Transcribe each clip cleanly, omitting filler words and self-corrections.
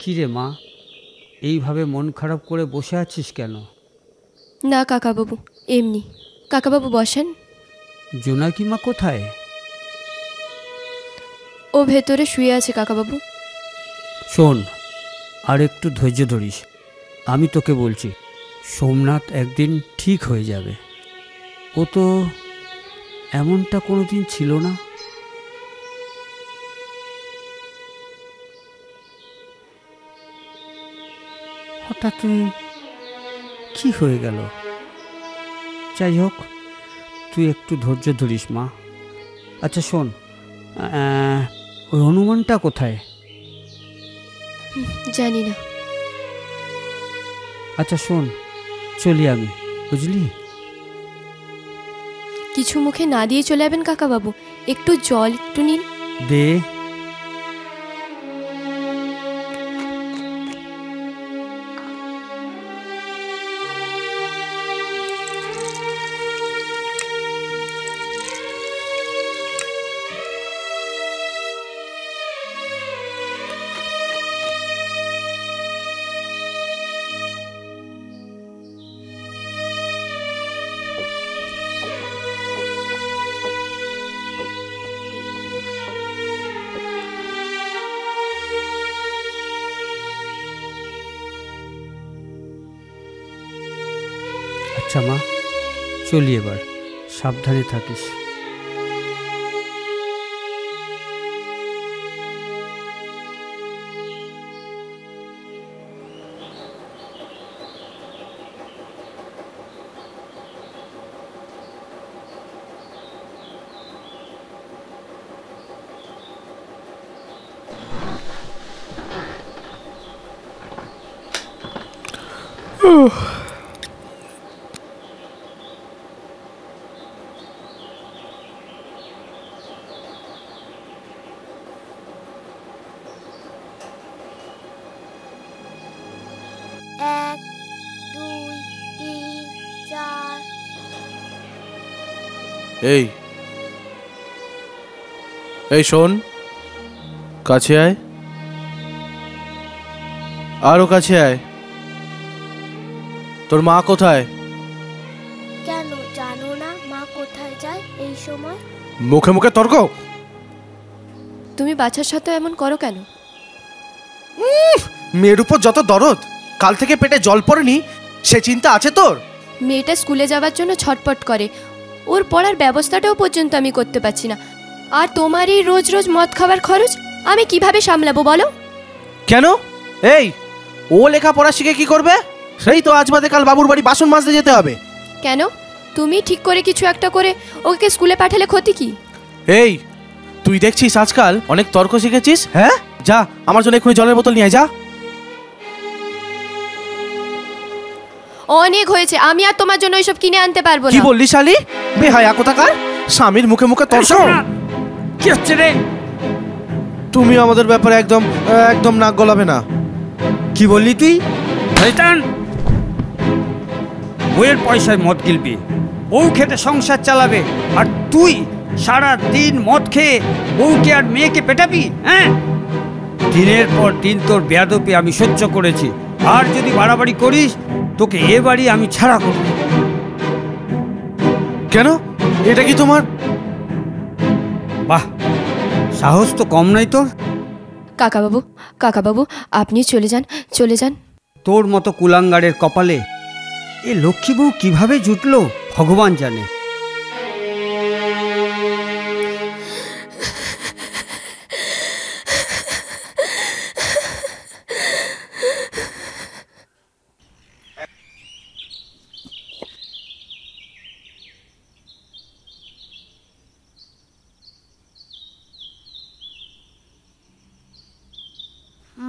কী রে মা, এইভাবে মন খারাপ করে বসে আছিস কেন? না কাকাবাবু, এমনি। কাকাবাবু বসেন। জোনাকি মা কোথায়? ও ভেতরে শুয়ে আছে কাকাবাবু। শোন, আর একটু ধৈর্য ধরিস। আমি তোকে বলছি, সোমনাথ একদিন ঠিক হয়ে যাবে। ও তো এমনটা কোনোদিন ছিল না। হঠাৎ কি হয়ে গেল? যাই হোক, তুই একটু ধৈর্য ধরিস মা। আচ্ছা শোন, ওই হনুমানটা কোথায়? জানি না। আচ্ছা শোন, চলি আমি, বুঝলি? কিছু মুখে না দিয়ে চলে যাবেন কাকাবাবু। একটু জল একটু নিন। দে। আচ্ছা মা, চলি এবার, সাবধানে থাকিস। এই এই শোন, কাছে আয়, আরো কাছে আয়। তোর মা কোথায়? কেন জানো না মা কোথায় যায় এই সময়? মুখে মুখে তর্ক। তুমি বাচ্চার সাথে এমন করো কেন? মেয়ের উপর যত দরদ, কাল থেকে পেটে জল পড়েনি সে চিন্তা আছে তোর? মেয়েটা স্কুলে যাওয়ার জন্য ছটপট করে, ওর পড়ার ব্যবস্থাটাও পর্যন্ত আমি করতে পারছি না। আর তোমারই রোজ রোজ মদ খাবার খরচ আমি কিভাবে সামলাবো বলো? কেন? এই ও লেখাপড়া শিখে কি করবে? সেই তো আজ বাদে কাল বাবুর বাড়ি বাসন মাজতে যেতে হবে। কেন? তুমি ঠিক করে কিছু একটা করে ওকে স্কুলে পাঠালে ক্ষতি কি? এই তুই দেখছিস আজকাল অনেক তর্ক শিখেছিস, হ্যাঁ? যা আমার জন্য এক্ষুনি জলের বোতল নিয়ে আয়, যা। অনেক হয়েছে, আমি আর তোমার জন্য ওইসব কিনে আনতে পারবো না। কি বললি শালি? বেহায়া কোথাকার! স্বামীর মুখে মুখে তর্ক। কি হচ্ছে রে? তুমি আমাদের ব্যাপারে একদম একদম নাক গলাবে না। কি বললি তুই? শয়তান! বইয়ের পয়সায় মদ গিলবি, বউ খেতে সংসার চালাবে, আর তুই সারা দিন মদ খেয়ে বউকে আর মেয়েকে পেটাবি? হ্যাঁ, দিনের পর দিন তোর বেয়াদবি আমি সহ্য করেছি, আর যদি বাড়াবাড়ি করিস তোকে এ বাড়ি আমি ছাড়া করব। কেন? এটা কি তোমার? বাহ, সাহস তো কম নাই তোর। কাকাবাবু, কাকাবাবু আপনি চলে যান, চলে যান। তোর মতো কুলাঙ্গারের কপালে এ লক্ষ্মী বউ কিভাবে জুটলো ভগবান জানে।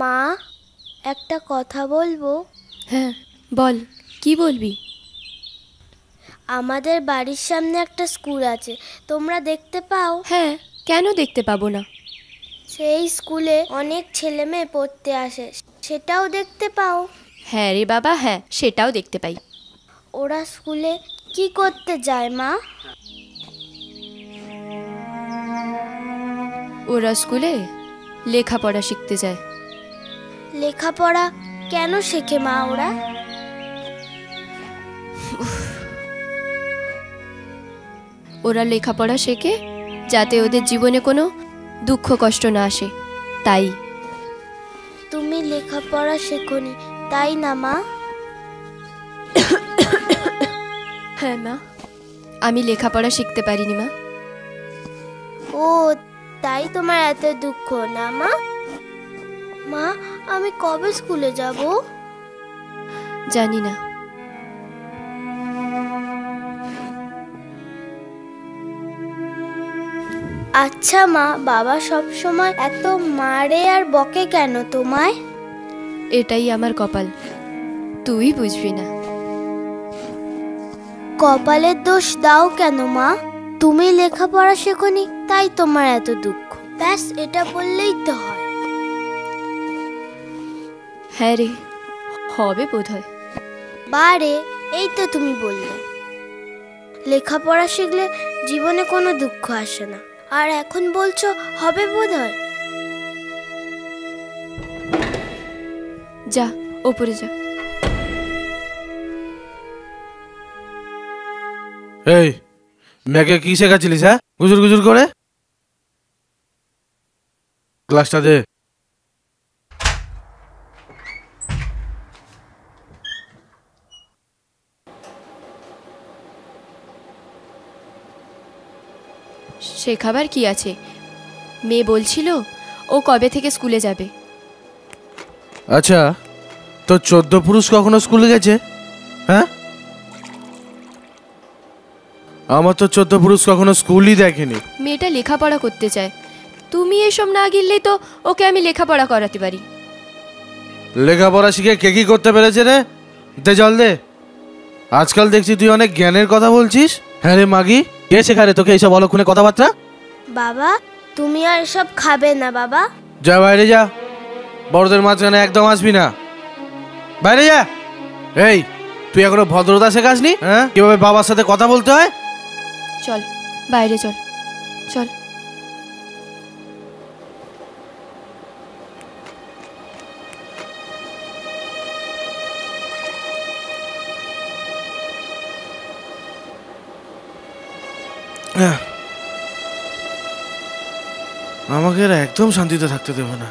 মা, একটা কথা বলবো? হ্যাঁ বল, কি বলবি? আমাদের বাড়ির সামনে একটা স্কুল আছে, তোমরা দেখতে পাও? হ্যাঁ, কেন দেখতে পাবো না? সেই স্কুলে অনেক ছেলে মেয়ে পড়তে আসে, সেটাও দেখতে পাও? হ্যাঁ রে বাবা, হ্যাঁ সেটাও দেখতে পাই। ওরা স্কুলে কি করতে যায় মা? ওরা স্কুলে লেখাপড়া শিখতে যায়। লেখাপড়া কেন শেখে মা ওরা? ওরা লেখাপড়া শেখে যাতে ওদের জীবনে কোনো দুঃখ কষ্ট না আসে, তাই। তুমি লেখাপড়া শেখোনি তাই না মা? হ্যাঁ মা, আমি লেখাপড়া শিখতে পারিনি মা। ও তাই তোমার এত দুঃখ না মা? মা, আমি কবে স্কুলে যাব? জানি না। আচ্ছা মা, বাবা সব সময় এত মারে আর বকে কেন তোমায়? এটাই আমার কপাল, তুই বুঝবি না। কপালের দোষ দাও কেন মা? তুমি লেখাপড়া শেখোনি তাই তোমার এত দুঃখ, ব্যাস এটা বললেই তো হয়। হ্যাঁ রে, হবে বোধহয়। বারে, এই তো তুমি বললে লেখাপড়া শিখলে জীবনে কোনো দুঃখ আসে না, আর এখন বলছো হবে বোধহয়। যা ওপরে যা। এই মেয়েকে কি শেখাচ্ছিলিস? হ্যাঁ, গুজুর গুজুর করে। ক্লাসটা দে। শেখাবার কি আছে? মেয়ে বলছিল ও কবে থেকে স্কুলে যাবে। আচ্ছা, তো 14 পুরুষ কখনো স্কুলে গেছে? হ্যাঁ, আমার তো 14 পুরুষ কখনো স্কুলই দেখেনি। মেয়েটা লেখাপড়া করতে চায়, তুমি এসব না গিললেই তো ওকে আমি লেখাপড়া করাতে পারি। লেখাপড়া শিখে কে কি করতে পেরেছে রে? দে জল দে। আজকাল দেখছি তুই অনেক জ্ঞানের কথা বলছিস। হ্যাঁ রে মাগি, কে শেখারে তোকে এইসব অলক্ষণে কথাবার্তা? বাবা, তুমি আর এসব খাবে না বাবা। যা বাইরে যা, বড়দের মাঝখানে একদম আসবি না। বাইরে যা। এই, তুই এখনো ভদ্রতা শেখাসনি? হ্যাঁ, কিভাবে বাবার সাথে কথা বলতে হয়? চল বাইরে চল, চল। আমাকে এরা একদম শান্তিতে থাকতে দেবে না।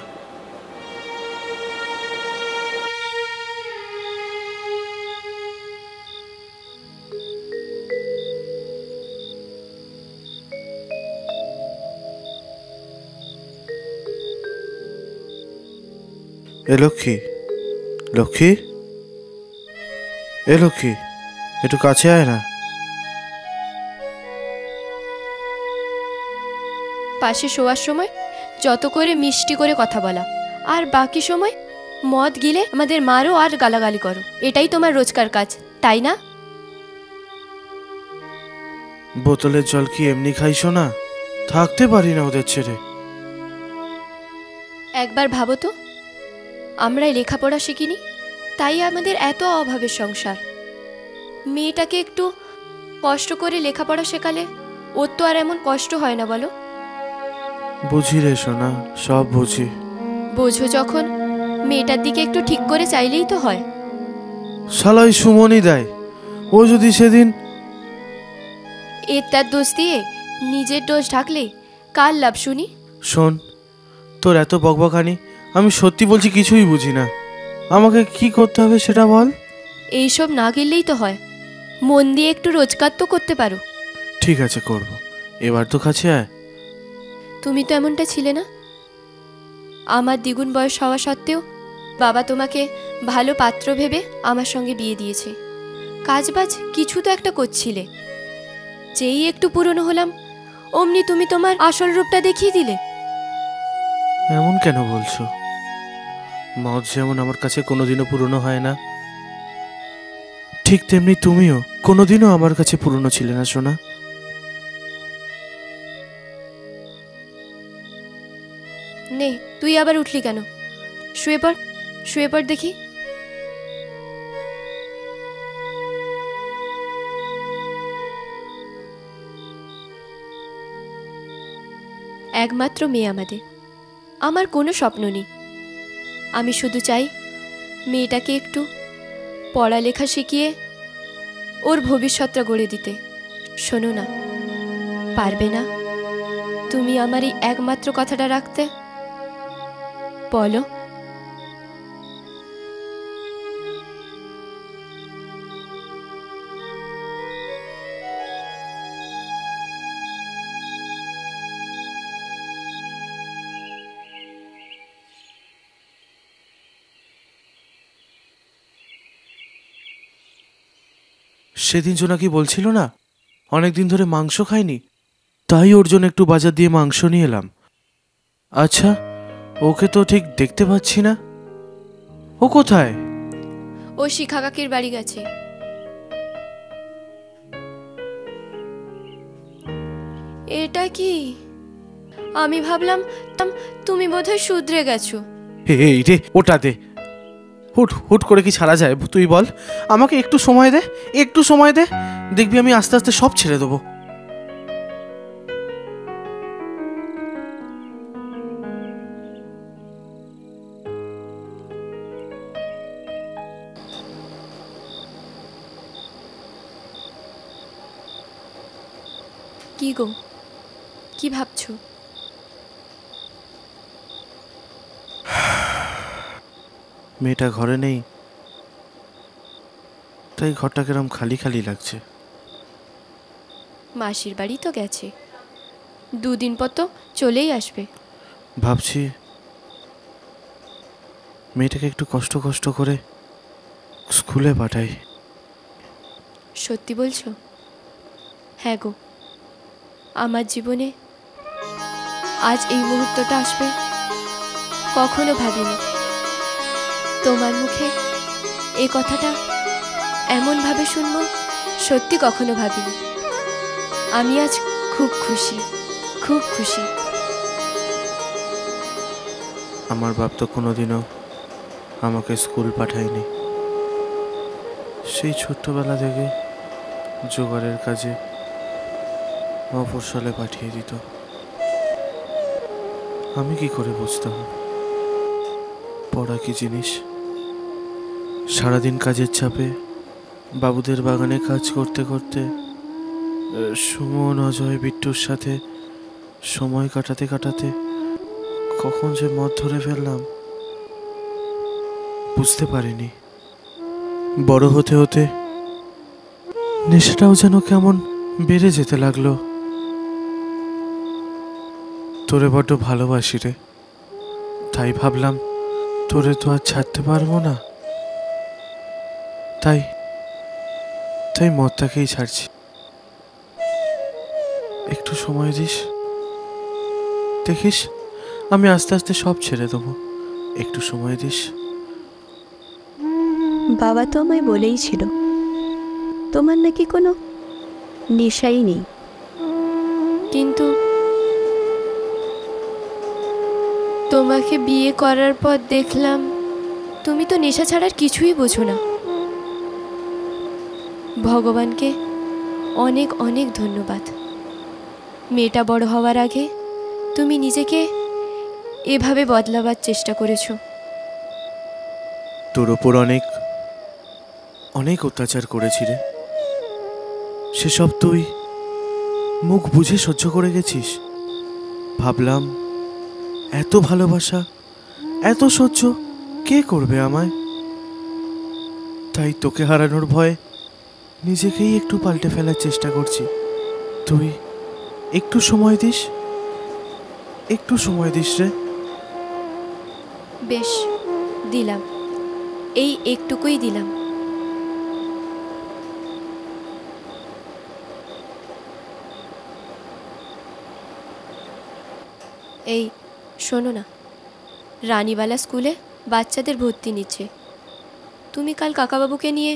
এ লক্ষ্মী, লক্ষ্মী, এ লক্ষ্মী, একটু কাছে আয় না। পাশে শোয়ার সময় যত করে মিষ্টি করে কথা বলা, আর বাকি সময় মদ গিলে আমাদের মারো আর গালাগালি করো, এটাই তোমার রোজকার কাজ, তাই না? বোতলের জল কি এমনি খাইছো না? থাকতে পারি না ওদের ছেড়ে। একবার ভাবো তো, আমরা লেখাপড়া শিখিনি তাই আমাদের এত অভাবের সংসার। মেয়েটাকে একটু কষ্ট করে লেখাপড়া শেখালে ওর তো আর এমন কষ্ট হয় না, বলো? বুঝি রে সোনা, সব বুঝি। বোঝো যখন, মেয়েটার দিকে একটু ঠিক করে চাইলেই তো হয়। শালাই সুমনই দেয়। ও যদি সেদিন এর তার দোষ দিয়ে নিজের দোষ ঢাকলে কার লাভ শুনি? শোন, তোর এত বকবকানি আমি সত্যি বলছি কিছুই বুঝি না। আমাকে কি করতে হবে সেটা বল। এইসব না গেলেই তো হয়, মন দিয়ে একটু রোজগার তো করতে পারো। ঠিক আছে, করব। এবার তো কাছে আয়। তুমি তো এমনটা ছিলে না। আমার দ্বিগুণ বয়স হওয়া সত্ত্বেও বাবা তোমাকে ভালো পাত্র ভেবে আমার সঙ্গে বিয়ে দিয়েছে। কাজবাজ কিছু তো একটা করছিলে, যেই একটু পুরনো হলাম অমনি তুমি তোমার আসল রূপটা দেখিয়ে দিলে। এমন কেন বলছো? মদ যেমন আমার কাছে কোনোদিনও পুরনো হয় না, ঠিক তেমনি তুমিও কোনোদিনও আমার কাছে পুরনো ছিলে না সোনা। নে, তুই আবার উঠলি কেন? শুয়ে পড়, শুয়ে পড় দেখি। একমাত্র মেয়ে আমাদের, আমার কোনো স্বপ্ন নেই। আমি শুধু চাই মেয়েটাকে একটু পড়ালেখা শিখিয়ে ওর ভবিষ্যৎটা গড়ে দিতে। শোনো না, পারবে না তুমি আমার এই একমাত্র কথাটা রাখতে? বলো। সেদিন জোনাকি বলছিল না অনেকদিন ধরে মাংস খায়নি, তাই ওর জন্য একটু বাজার দিয়ে মাংস নিয়ে এলাম। আচ্ছা, ওকে তো ঠিক দেখতে পাচ্ছি না, ও কোথায়? ও শিখা কাকির বাড়ি গেছে। এটা কি? আমি ভাবলাম তুমি বোধহয় শুধরে গেছো। এই রে, ওটা দে। হুট হুট করে কি ছাড়া যায়? তুই বল, আমাকে একটু সময় দে, একটু সময় দে, দেখবি আমি আস্তে আস্তে সব ছেড়ে দেবো। কি গো, কি ভাবছো? মেয়েটা ঘরে নেই, তাই ঘরটা কিরম খালি খালি লাগছে। মাসির বাড়ি তো গেছে, দুদিন পর তো চলেই আসবে। ভাবছি মেয়েটাকে একটু কষ্ট কষ্ট করে স্কুলে পাঠাই। সত্যি বলছো? হ্যাঁ গো, আমার জীবনে আজ এই মুহূর্তটা আসবে কখনো ভাবিনি। তোমার মুখে এই কথাটা এমনভাবে শুনবো সত্যি কখনো ভাবিনি। আমি আজ খুব খুশি, খুব খুশি। আমার বাপ তো কোনোদিনও আমাকে স্কুল পাঠায়নি, সেই ছোট্টবেলা থেকে জোগাড়ের কাজে মফস্বলে পাঠিয়ে দিত। আমি কি করে বুঝতাম পড়া কি জিনিস? সারাদিন কাজের চাপে বাবুদের বাগানে কাজ করতে করতে সুমন, অজয়, বিট্টুর সাথে সময় কাটাতে কাটাতে কখন যে মদ ধরে ফেললাম বুঝতে পারিনি। বড় হতে হতে নেশাটাও যেন কেমন বেড়ে যেতে লাগলো। তোরে বড্ড ভালোবাসি রে, তাই ভাবলাম তোরে তো আর ছাড়তে পারবো না, তাই তাই মদটাকেই ছাড়ছি। একটু সময় দিস, দেখিস আমি আস্তে আস্তে সব ছেড়ে দেবো। একটু সময় দিস। বাবা তো আমায় বলেই ছিল তোমার নাকি কোনো নেশাই নেই। কিন্তু তোমাকে বিয়ে করার পর দেখলাম তুমি তো নেশা ছাড়ার কিছুই বোঝো না। ভগবানকে অনেক অনেক ধন্যবাদ। মেয়েটা বড় হওয়ার আগে তুমি নিজেকে এভাবে বদলাবার চেষ্টা করেছো। তোর ওপর অনেক অনেক অত্যাচার করেছি রে, সেসব তুই মুখ বুঝে সহ্য করে গেছিস। ভাবলাম এত ভালোবাসা, এত সহ্য কে করবে আমায়, তাই তোকে হারানোর ভয়ে নিজেকেই একটু পাল্টে ফেলার চেষ্টা করছি। তুই একটু সময় দিস, একটু সময় দিস রে। বেশ, দিলাম, এই একটুকুই দিলাম। এই শোনো না, রানীবালা স্কুলে বাচ্চাদের ভর্তি নিচ্ছে। তুমি কাল কাকাবাবুকে নিয়ে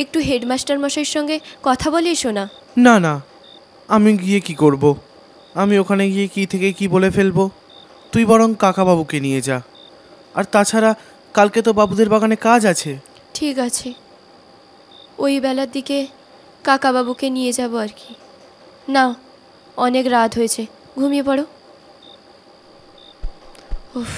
একটু হেডমাস্টার মশাইয়ের সঙ্গে কথা বলে এসো না। না না, আমি গিয়ে কি করব? আমি ওখানে গিয়ে কি থেকে কি বলে ফেলবো? তুই বরং কাকাবাবুকে নিয়ে যা। আর তাছাড়া কালকে তো বাবুদের বাগানে কাজ আছে। ঠিক আছে, ওই বেলার দিকে কাকাবাবুকে নিয়ে যাব আর কি। নাও, অনেক রাত হয়েছে, ঘুমিয়ে পড়ো। উফ।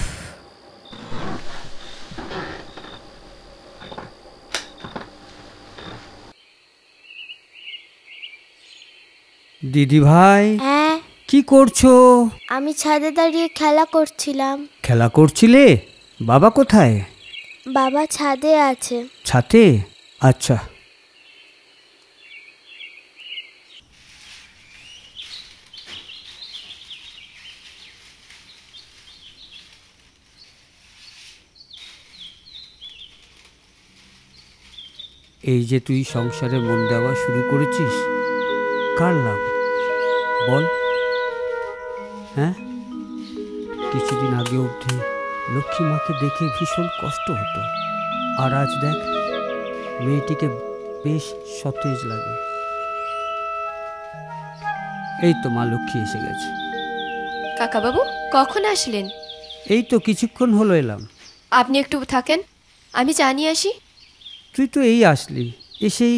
দিদি ভাই, হ্যাঁ, কি করছো? আমি ছাদে দাঁড়িয়ে খেলা করছিলাম। খেলা করছিলে? বাবা কোথায়? বাবা ছাদে আছে। ছাতে? আচ্ছা। এই যে তুই সংসারে মন দেওয়া শুরু করেছিস, কার লাভ বল? হ্যাঁ, কিছুদিন আগে অবধি লক্ষ্মী মাকে দেখে ভীষণ কষ্ট হতো, আর আজ দেখ মেয়েটিকে বেশ সতেজ লাগে। এই তো মা লক্ষ্মী এসে গেছে। কাকাবাবু কখন আসলেন? এই তো কিছুক্ষণ হলো এলাম। আপনি একটু থাকেন, আমি চা নিয়ে আসি। তুই তো এই আসলি, এসেই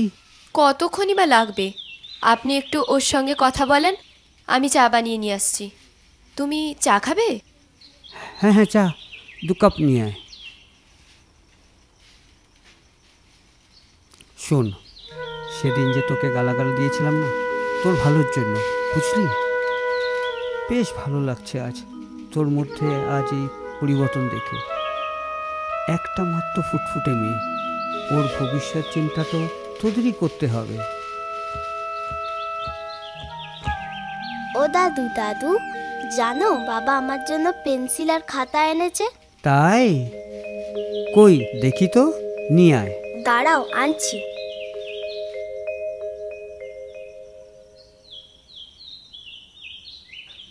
কতক্ষণই বা লাগবে? আপনি একটু ওর সঙ্গে কথা বলেন, আমি চা বানিয়ে নিয়ে আসছি। তুমি চা খাবে? হ্যাঁ হ্যাঁ, চা 2 কাপ নিয়ে আয়। শোন, সেদিন যে তোকে গালাগাল দিয়েছিলাম না, তোর ভালোর জন্য, বুঝলি? বেশ ভালো লাগছে আজ তোর মধ্যে আজ এই পরিবর্তন দেখে। একটা মাত্র ফুটফুটে মেয়ে, ওর ভবিষ্যৎ চিন্তা তো তোদেরই করতে হবে। ও দাদু, দাদু জানো বাবা আমার জন্য পেন্সিল আর খাতা এনেছে? তাই? কই দেখি তো, নিয়ে আয়। দাঁড়াও, আনছি।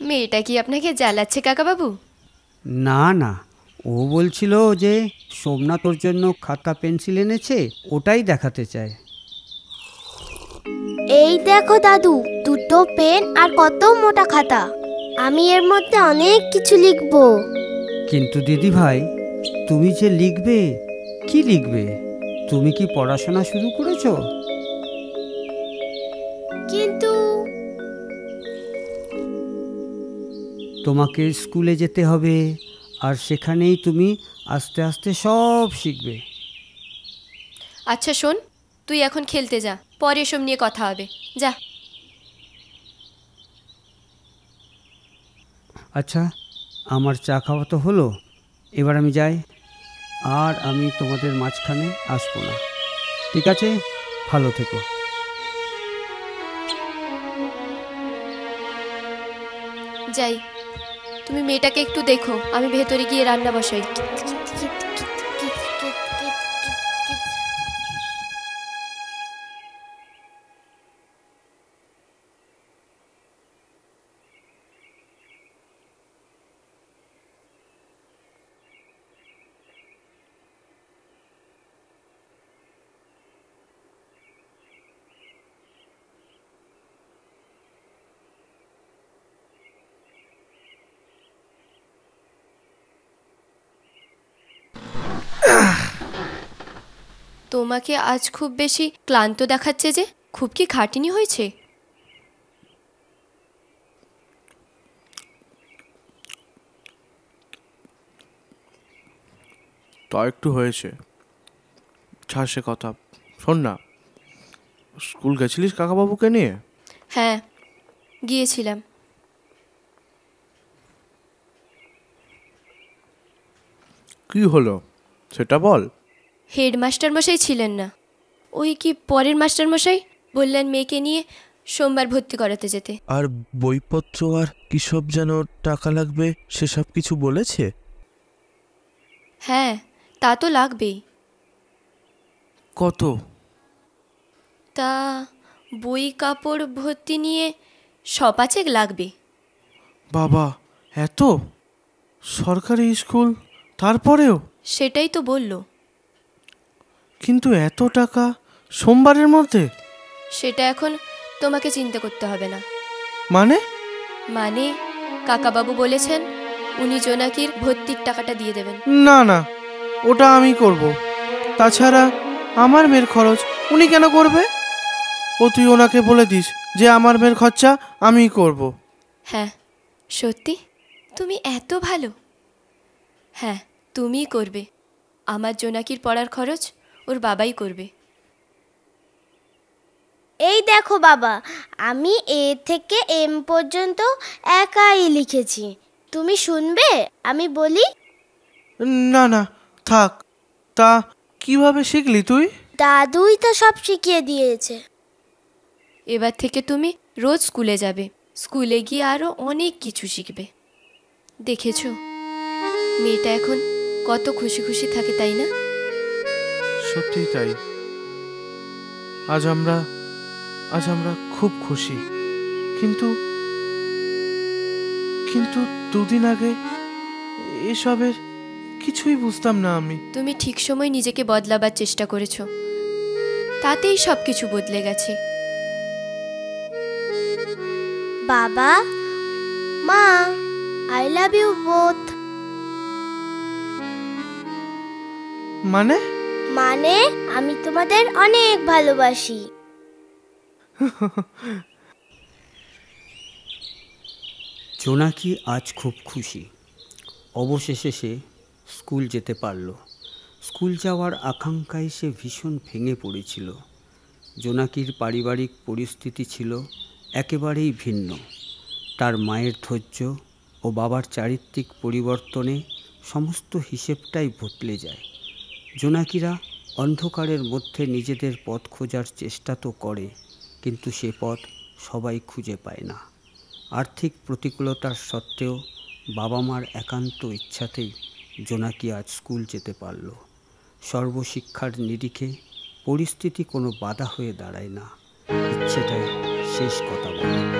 মেয়েটা কি আপনাকে জ্বালাচ্ছে কাকাবাবু? না না, ও বলছিল যে সোমনাথ ওর জন্য খাতা পেন্সিল এনেছে, ওটাই দেখাতে চায়। এই দেখো দাদু, 2টো পেন আর কত মোটা খাতা। আমি এর মধ্যে অনেক কিছু লিখবো। কিন্তু দিদি ভাই, তুমি যে লিখবে, কি লিখবে? তুমি কি পড়াশোনা শুরু করেছো? কিন্তু তোমাকে স্কুলে যেতে হবে, আর সেখানেই তুমি আস্তে আস্তে সব শিখবে। আচ্ছা শোন, তুই এখন খেলতে যা, পরে এসব নিয়ে কথা হবে, যা। আচ্ছা, আমার চা খাওয়া তো হলো, এবার আমি যাই, আর আমি তোমাদের মাঝখানে আসবো না, ঠিক আছে? ভালো থেকো। যাই, তুমি মেয়েটাকে একটু দেখো, আমি ভেতরে গিয়ে রান্না বসাই। তোমাকে আজ খুব বেশি ক্লান্ত দেখাচ্ছে যে, খুব কি খাটনি হয়েছে? তা একটু হয়েছে, ছাড় সে কথা। শোন না, স্কুল গেছিলিস কাকাবাবুকে নিয়ে? হ্যাঁ, গিয়েছিলাম। কি হলো সেটা বল। হেডমাস্টার মশাই ছিলেন না, ওই কি পরের মাস্টার মশাই বললেন মেয়েকে নিয়ে সোমবার ভর্তি করাতে যেতে। আর বইপত্র আর কিসব যেন টাকা লাগবে সেসব কিছু বলেছে? হ্যাঁ, তা তো লাগবেই। কত? তা বই কাপড় ভর্তি নিয়ে 5,000 লাগবে। বাবা, এত? সরকারি স্কুল, তারপরেও? সেটাই তো বলল। কিন্তু এত টাকা সোমবারের মধ্যে? সেটা এখন তোমাকে চিন্তা করতে হবে না। মানে? মানে কাকাবাবু বলেছেন উনি জোনাকির ভর্তির টাকাটা দিয়ে দেবেন। না না, ওটা আমি করব। তাছাড়া আমার মেয়ের খরচ উনি কেন করবে? ও তুই ওনাকে বলে দিস যে আমার মেয়ের খরচা আমিই করব। হ্যাঁ, সত্যি তুমি এত ভালো? হ্যাঁ, তুমিই করবে। আমার জোনাকির পড়ার খরচ ওর বাবাই করবে। এই দেখো বাবা, আমি এ থেকে এম পর্যন্ত একাই লিখেছি। তুমি শুনবে আমি বলি? না না, থাক। তা কিভাবে শিখলি তুই? দাদুই তো সব শিখিয়ে দিয়েছে। এবার থেকে তুমি রোজ স্কুলে যাবে, স্কুলে গিয়ে আরও অনেক কিছু শিখবে। দেখেছো মেয়েটা এখন কত খুশি খুশি থাকে, তাই না? সত্যিই তাই। আজ আমরা খুব খুশি। কিন্তু কিন্তু দুদিন আগে এসবের কিছুই বুঝতাম না আমি। তুমি ঠিক সময় নিজেকে বদলাবার চেষ্টা করেছো, তাতেই সব কিছু বদলে গেছে। বাবা, মা, আই লাভ ইউ বোথ। মানে আমি তোমাদের অনেক ভালোবাসি। জোনাকি আজ খুব খুশি। অবশেষে সে স্কুল যেতে পারল। স্কুল যাওয়ার আকাঙ্ক্ষায় সে ভীষণ ভেঙে পড়েছিল। জোনাকির পারিবারিক পরিস্থিতি ছিল একেবারেই ভিন্ন। তার মায়ের ধৈর্য ও বাবার চারিত্রিক পরিবর্তনে সমস্ত হিসেবটাই বদলে যায়। জোনাকিরা অন্ধকারের মধ্যে নিজেদের পথ খোঁজার চেষ্টা তো করে, কিন্তু সে পথ সবাই খুঁজে পায় না। আর্থিক প্রতিকূলতার সত্ত্বেও বাবা মার একান্ত ইচ্ছাতেই জোনাকি আজ স্কুল যেতে পারল। সর্বশিক্ষার নিরিখে পরিস্থিতি কোনো বাধা হয়ে দাঁড়ায় না, ইচ্ছেটাই শেষ কথা বলে।